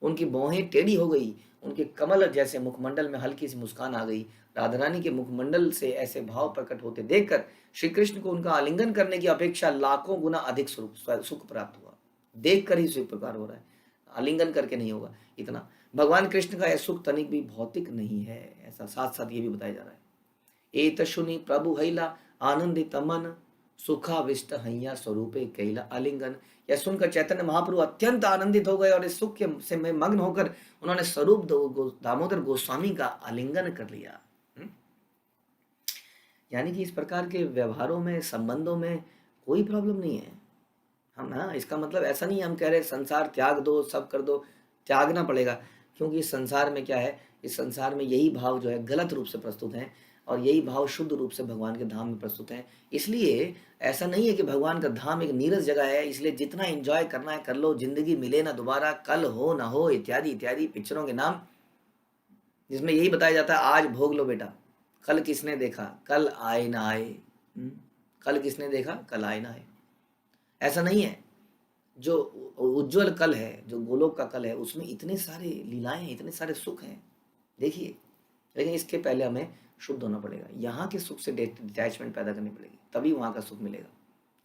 उनकी भौहें टेढ़ी हो गई, उनके कमल जैसे मुखमंडल में हल्की सी मुस्कान आ गई। राधा रानी के मुखमंडल से ऐसे भाव प्रकट होते देखकर श्री कृष्ण को उनका आलिंगन करने की अपेक्षा लाखों गुना अधिक सुख प्राप्त हुआ। देखकर ही सुख प्रकार हो रहा है, आलिंगन करके नहीं होगा इतना। भगवान कृष्ण का यह सुख तनिक भी भौतिक नहीं है, ऐसा साथ साथ ये भी बताया जा रहा है। एत शुनि प्रभु हैला आनंदित मन सुखाविष्ट हैया स्वरूपे कैला आलिंगन। यह सुनकर चैतन्य महाप्रभु अत्यंत आनंदित हो गए और इस सुख से में मग्न होकर उन्होंने स्वरूप दामोदर गोस्वामी का आलिंगन कर लिया। यानी कि इस प्रकार के व्यवहारों में, संबंधों में कोई प्रॉब्लम नहीं है। हम, हाँ, इसका मतलब ऐसा नहीं हम कह रहे संसार त्याग दो, सब कर दो, त्यागना पड़ेगा, क्योंकि इस संसार में क्या है, इस संसार में यही भाव जो है गलत रूप से प्रस्तुत हैं, और यही भाव शुद्ध रूप से भगवान के धाम में प्रस्तुत हैं। इसलिए ऐसा नहीं है कि भगवान का धाम एक नीरस जगह है, इसलिए जितना एंजॉय करना है कर लो, जिंदगी मिले ना दोबारा, कल हो ना हो, इत्यादि इत्यादि पिक्चरों के नाम, जिसमें यही बताया जाता है आज भोग लो बेटा, कल किसने देखा, कल आए ना आए। कल किसने देखा, कल आए ना आए। ऐसा नहीं है। जो उज्जवल कल है, जो गोलोक का कल है, उसमें इतने सारे लीलाएं हैं, इतने सारे सुख हैं, देखिए। लेकिन इसके पहले हमें शुद्ध होना पड़ेगा, यहाँ के सुख से डिटैचमेंट पैदा करनी पड़ेगी, तभी वहाँ का सुख मिलेगा।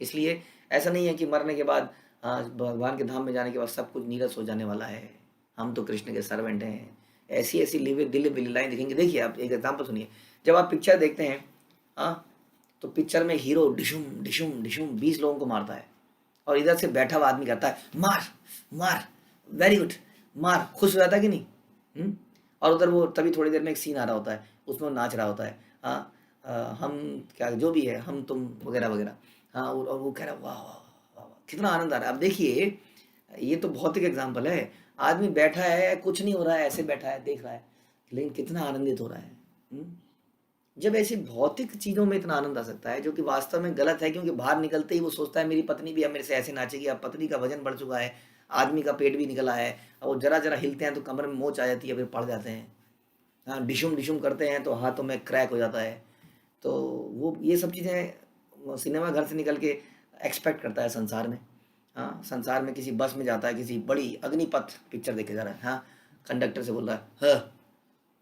इसलिए ऐसा नहीं है कि मरने के बाद, भगवान के धाम में जाने के बाद सब कुछ नीरस हो जाने वाला है, हम तो कृष्ण के सर्वेंट हैं। ऐसी ऐसी लिवे दिल लीलाएं दिखेंगी। देखिए आप एक एग्जाम्पल सुनिए, जब आप पिक्चर देखते हैं, हाँ, तो पिक्चर में हीरो डिशुम डिशुम डिशुम 20 लोगों को मारता है, और इधर से बैठा हुआ आदमी कहता है मार मार, वेरी गुड, मार, खुश हो जाता है कि नहीं? और उधर वो तभी थोड़ी देर में एक सीन आ रहा होता है, उसमें वो नाच रहा होता है, हाँ, हम क्या जो भी है, हम तुम वगैरह वगैरह, हाँ, और वो कह रहा है वाह वाह वाह वाह, कितना आनंद आ रहा है। अब देखिए, ये तो भौतिक एग्जाम्पल है, आदमी बैठा है, कुछ नहीं हो रहा है, ऐसे बैठा है, देख रहा है, लेकिन कितना आनंदित हो रहा है। जब ऐसी भौतिक चीज़ों में इतना आनंद आ सकता है, जो कि वास्तव में गलत है, क्योंकि बाहर निकलते ही वो सोचता है मेरी पत्नी भी अब मेरे से ऐसे नाचेगी, अब पत्नी का वजन बढ़ चुका है, आदमी का पेट भी निकला है, और वो जरा जरा हिलते हैं तो कमर में मोच आ जाती है, फिर पड़ जाते हैं, हाँ, डिशुम डिशुम करते हैं तो हाथों में क्रैक हो जाता है। तो वो ये सब चीज़ें सिनेमा घर से निकल के एक्सपेक्ट करता है संसार में। हाँ, संसार में किसी बस में जाता है, किसी बड़ी अग्निपथ पिक्चर देखे जा रहा है, हाँ, कंडक्टर से बोल रहा है हाँ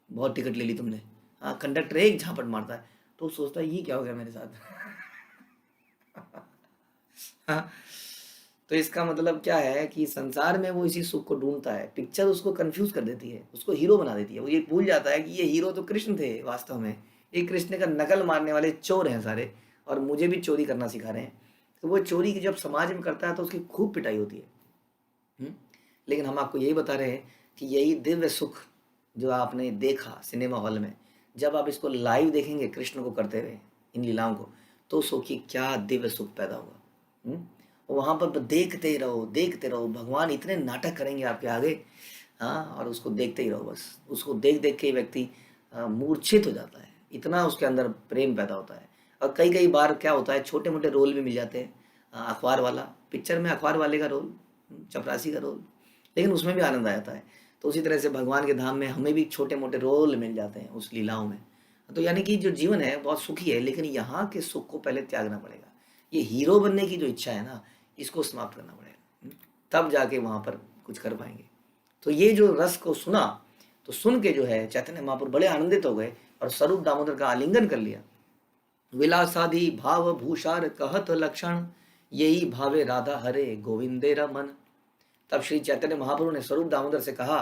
बहुत टिकट ले ली तुमने, हाँ, कंडक्टर एक झापट मारता है, तो सोचता है ये क्या हो गया मेरे साथ। हाँ, तो इसका मतलब क्या है कि संसार में वो इसी सुख को ढूंढता है, पिक्चर उसको कंफ्यूज कर देती है, उसको हीरो बना देती है, वो ये भूल जाता है कि ये हीरो तो कृष्ण थे वास्तव में, ये कृष्ण का नकल मारने वाले चोर हैं सारे, और मुझे भी चोरी करना सिखा रहे हैं। तो वो चोरी की जब समाज में करता है तो उसकी खूब पिटाई होती है। लेकिन हम आपको यही बता रहे हैं कि यही दिव्य सुख जो आपने देखा सिनेमा हॉल में, जब आप इसको लाइव देखेंगे कृष्ण को करते हुए इन लीलाओं को, तो सोचिए क्या दिव्य सुख पैदा होगा। वहाँ पर देखते रहो, भगवान इतने नाटक करेंगे आपके आगे, हाँ, और उसको देखते ही रहो, बस उसको देख देख के व्यक्ति मूर्छित हो जाता है, इतना उसके अंदर प्रेम पैदा होता है। और कई कई बार क्या होता है, छोटे मोटे रोल भी मिल जाते हैं, अखबार वाला, पिक्चर में अखबार वाले का रोल, चपरासी का रोल, लेकिन उसमें भी आनंद आ जाता है। तो उसी तरह से भगवान के धाम में हमें भी छोटे मोटे रोल मिल जाते हैं उस लीलाओं में। तो यानी कि जो जीवन है बहुत सुखी है, लेकिन यहाँ के सुख को पहले त्यागना पड़ेगा। ये हीरो बनने की जो इच्छा है ना, इसको समाप्त करना पड़ेगा, तब जाके वहाँ पर कुछ कर पाएंगे। तो ये जो रस को सुना, तो सुन के जो है चैतन्य महाप्रभु बड़े आनंदित हो गए और स्वरूप दामोदर का आलिंगन कर लिया। विलासादि भाव भूषार कहत लक्षण, यही भावे राधा हरे गोविंदे रमन। तब श्री चैतन्य महाप्रभु ने स्वरूप दामोदर से कहा,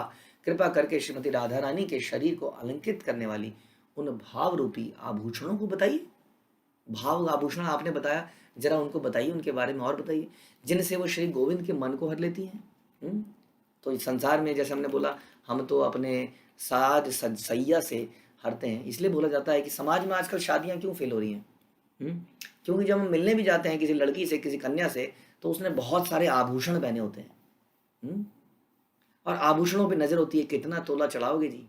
कृपा करके श्रीमती राधा रानी के शरीर को अलंकृत करने वाली उन भाव रूपी आभूषणों को बताइए। भाव आभूषण आपने बताया, जरा उनको बताइए, उनके बारे में और बताइए, जिनसे वो श्री गोविंद के मन को हर लेती हैं। तो इस संसार में जैसे हमने बोला, हम तो अपने साज सैया से हरते हैं, इसलिए बोला जाता है कि समाज में आजकल शादियां क्यों फेल हो रही हैं। क्योंकि जब हम मिलने भी जाते हैं किसी लड़की से, किसी कन्या से, तो उसने बहुत सारे आभूषण पहने होते हैं, और आभूषणों पे नजर होती है, कितना तोला चढ़ाओगे जी,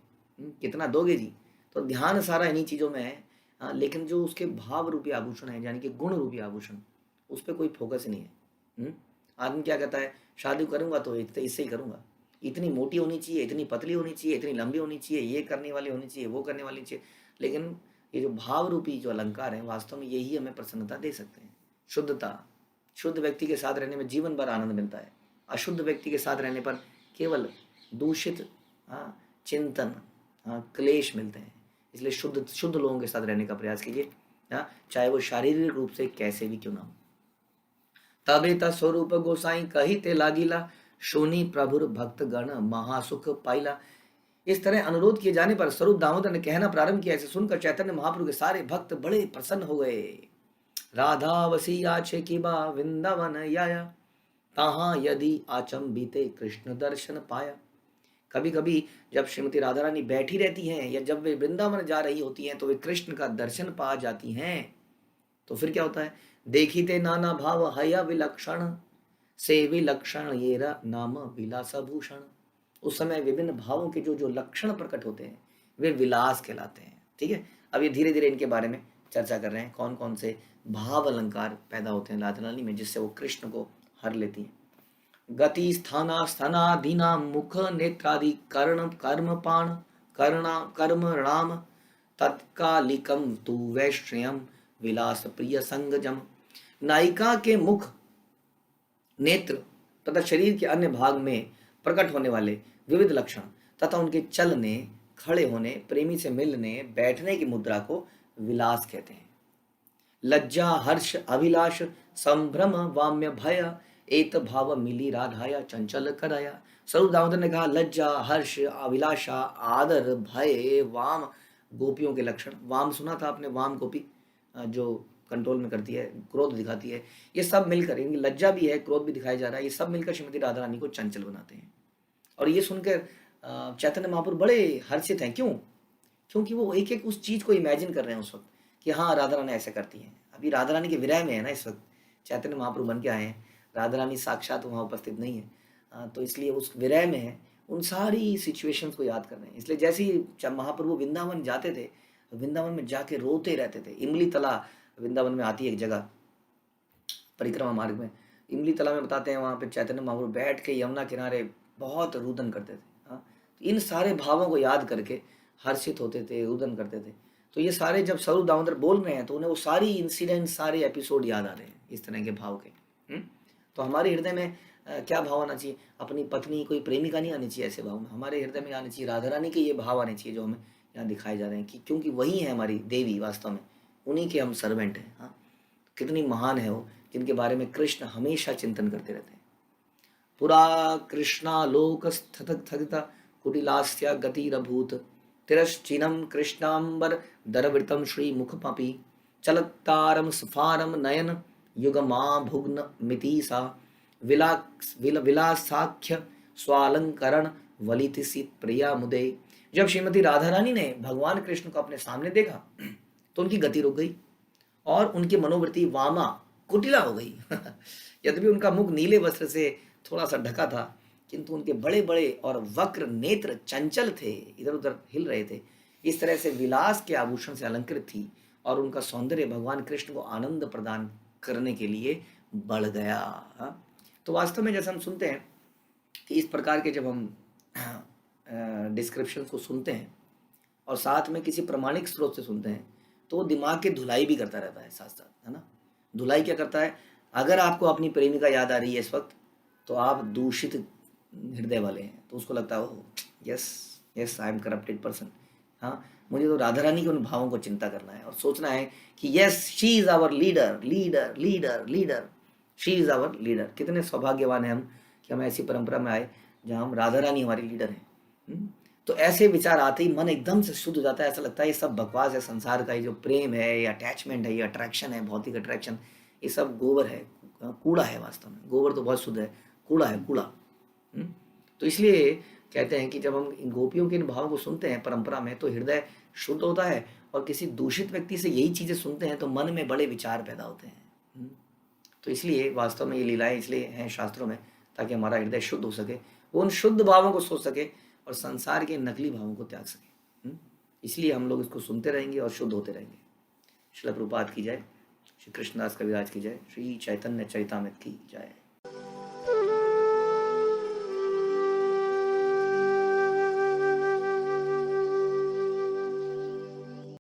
कितना दोगे जी। तो ध्यान सारा इन्हीं चीज़ों में है। हाँ, लेकिन जो उसके भाव रूपी आभूषण है, यानी कि गुण रूपी आभूषण, उस पर कोई फोकस नहीं है। आदमी क्या कहता है, शादी करूंगा तो इससे ही करूंगा, इतनी मोटी होनी चाहिए, इतनी पतली होनी चाहिए, इतनी लंबी होनी चाहिए, ये करने वाली होनी चाहिए, वो करने वाली चाहिए। लेकिन ये जो भाव रूपी जो अलंकार है, वास्तव में यही हमें प्रसन्नता दे सकते हैं। शुद्धता, शुद्ध व्यक्ति के साथ रहने में जीवन भर आनंद मिलता है। अशुद्ध व्यक्ति के साथ रहने पर केवल दूषित चिंतन, क्लेश मिलते हैं। इसलिए शुद्ध शुद्ध लोगों के साथ रहने का प्रयास कीजिए, चाहे वो शारीरिक रूप से कैसे भी क्यों ना हो। तबे स्वरूप गोसाई कही ते लागिला, शोनी प्रभुर भक्त गण महासुख पाइला। इस तरह अनुरोध किए जाने पर स्वरूप दामोदर ने कहना प्रारंभ किया। ऐसे सुनकर चैतन्य महाप्रभु के सारे भक्त बड़े प्रसन्न हो गए। राधा वसी आछे की बा वृंदावन आया, तहाँ यदि आचंबिते कृष्ण दर्शन पाया। कभी कभी जब श्रीमती राधा रानी बैठी रहती हैं, या जब वे वृंदावन जा रही होती हैं, तो वे कृष्ण का दर्शन पा जाती हैं। तो फिर क्या होता है, देखिते नाना भाव हया विलक्षण, से विलक्षण ये नाम विलास भूषण। उस समय विभिन्न भावों के जो जो लक्षण प्रकट होते हैं, वे विलास कहलाते हैं। ठीक है, अब ये धीरे धीरे इनके बारे में चर्चा कर रहे हैं, कौन कौन से भाव अलंकार पैदा होते हैं राधा रानी में, जिससे वो कृष्ण को हर लेती हैं। गति स्थाना स्थनाधीना मुख नेत्रादि कर्ण कर्म पाण कर्णा कर्म राम, तत्कालिकम तु वैश्रयम विलास प्रिय संगजम। नायिका के मुख, नेत्र तथा शरीर के अन्य भाग में प्रकट होने वाले विविध लक्षण तथा उनके चलने, खड़े होने, प्रेमी से मिलने, बैठने की मुद्रा को विलास कहते हैं। लज्जा, हर्ष, अभिलाष, संभ्रम, वाम्य, भय, एत भाव मिली राधाया चंचल कराया। स्वरूप दामोदर ने कहा लज्जा, हर्ष, अभिलाषा, आदर, भय, वाम, गोपियों के लक्षण। वाम सुना था आपने, वाम गोपी जो कंट्रोल में करती है, क्रोध दिखाती है, ये सब मिलकर, इनकी लज्जा भी है, क्रोध भी दिखाया जा रहा है, ये सब मिलकर श्रीमती राधा रानी को चंचल बनाते हैं। और ये सुनकर चैतन्य महाप्रभु बड़े हर्षित हैं। क्यों? क्योंकि वो एक एक उस चीज को इमेजिन कर रहे हैं उस वक्त कि हाँ राधा रानी ऐसे करती हैं। अभी राधा रानी के विरह में है ना इस वक्त, चैतन्य महाप्रभु बन के आए हैं, राधा रानी साक्षात वहाँ उपस्थित नहीं है, तो इसलिए उस विरह में है, उन सारी सिचुएशंस को याद कर रहे हैं। इसलिए जैसे ही जब महाप्रभु वृंदावन जाते थे, वृंदावन में जाके रोते रहते थे। इमली तला वृंदावन में आती है एक जगह परिक्रमा मार्ग में, इमली तला में बताते हैं, वहाँ पे चैतन्य महाप्रभु बैठ के यमुना किनारे बहुत रुदन करते थे। हाँ, तो इन सारे भावों को याद करके हर्षित होते थे, रुदन करते थे। तो ये सारे जब स्वरूप दामोदर बोल रहे हैं तो उन्हें वो सारी इंसिडेंट, सारे एपिसोड याद आ रहे हैं इस तरह के भाव के। तो हमारे हृदय में क्या भाव आना चाहिए? अपनी पत्नी, कोई प्रेमिका नहीं आनी चाहिए ऐसे भाव में, हमारे हृदय में आने चाहिए राधा रानी के ये भाव आने चाहिए जो हमें यहाँ दिखाए जा रहे हैं कि क्योंकि वही है हमारी देवी, वास्तव में उन्हीं के हम सर्वेंट हैं। हाँ, कितनी महान है वो, जिनके बारे में कृष्ण हमेशा चिंतन करते रहते हैं। पुरा कृष्णालोक स्थगित कुटिलास्या गतिरभूत तिरश्चिनम कृष्णांबर दरवृतम श्री मुखपपि चलत्तारम सुफारम नयन युगमा भुग्न मिति सा विलासाख्य स्वालंकरण वलितिसी प्रिया मुदे। जब श्रीमती राधा रानी ने भगवान कृष्ण को अपने सामने देखा तो उनकी गति रुक गई और उनकी मनोवृत्ति वामा कुटिला हो गई। यद्यपि उनका मुख नीले वस्त्र से थोड़ा सा ढका था, किंतु उनके बड़े बड़े और वक्र नेत्र चंचल थे, इधर उधर हिल रहे थे। इस तरह से विलास के आभूषण से अलंकृत थी और उनका सौंदर्य भगवान कृष्ण को आनंद प्रदान करने के लिए बढ़ गया। हाँ? तो वास्तव में जैसे हम सुनते हैं कि इस प्रकार के जब हम डिस्क्रिप्शन को सुनते हैं और साथ में किसी प्रमाणिक स्रोत से सुनते हैं तो वो दिमाग की धुलाई भी करता रहता है साथ साथ, है ना। धुलाई क्या करता है? अगर आपको अपनी प्रेमिका याद आ रही है इस वक्त तो आप दूषित हृदय वाले हैं, तो उसको लगता है oh yes yes I am corrupted person. हाँ, मुझे तो राधा रानी के उन भावों को चिंता करना है और सोचना है कि yes she is our leader leader leader leader, she is our leader. कितने सौभाग्यवान हैं हम कि हम ऐसी परंपरा में आए जहाँ हम राधा रानी हमारी लीडर हैं। तो ऐसे विचार आते ही मन एकदम से शुद्ध हो जाता है। ऐसा लगता है ये सब बकवास है, संसार का ये जो प्रेम है, ये अटैचमेंट है, ये अट्रैक्शन है, भौतिक अट्रैक्शन, ये सब गोबर है, कूड़ा है। वास्तव में गोबर तो बहुत शुद्ध है, कूड़ा है, कूड़ा। तो इसलिए कहते हैं कि जब हम इन गोपियों के इन भावों को सुनते हैं परंपरा में तो हृदय शुद्ध होता है, और किसी दूषित व्यक्ति से यही चीज़ें सुनते हैं तो मन में बड़े विचार पैदा होते हैं। तो इसलिए वास्तव में ये लीलाएं इसलिए हैं शास्त्रों में, ताकि हमारा हृदय शुद्ध हो सके, वो उन शुद्ध भावों को सोच सके और संसार के नकली भावों को त्याग सके। इसलिए हम लोग इसको सुनते रहेंगे और शुद्ध होते रहेंगे। श्रील प्रभुपाद की जय, श्री कृष्णदास कविराज की जय, श्री चैतन्य चरितामृत की जय।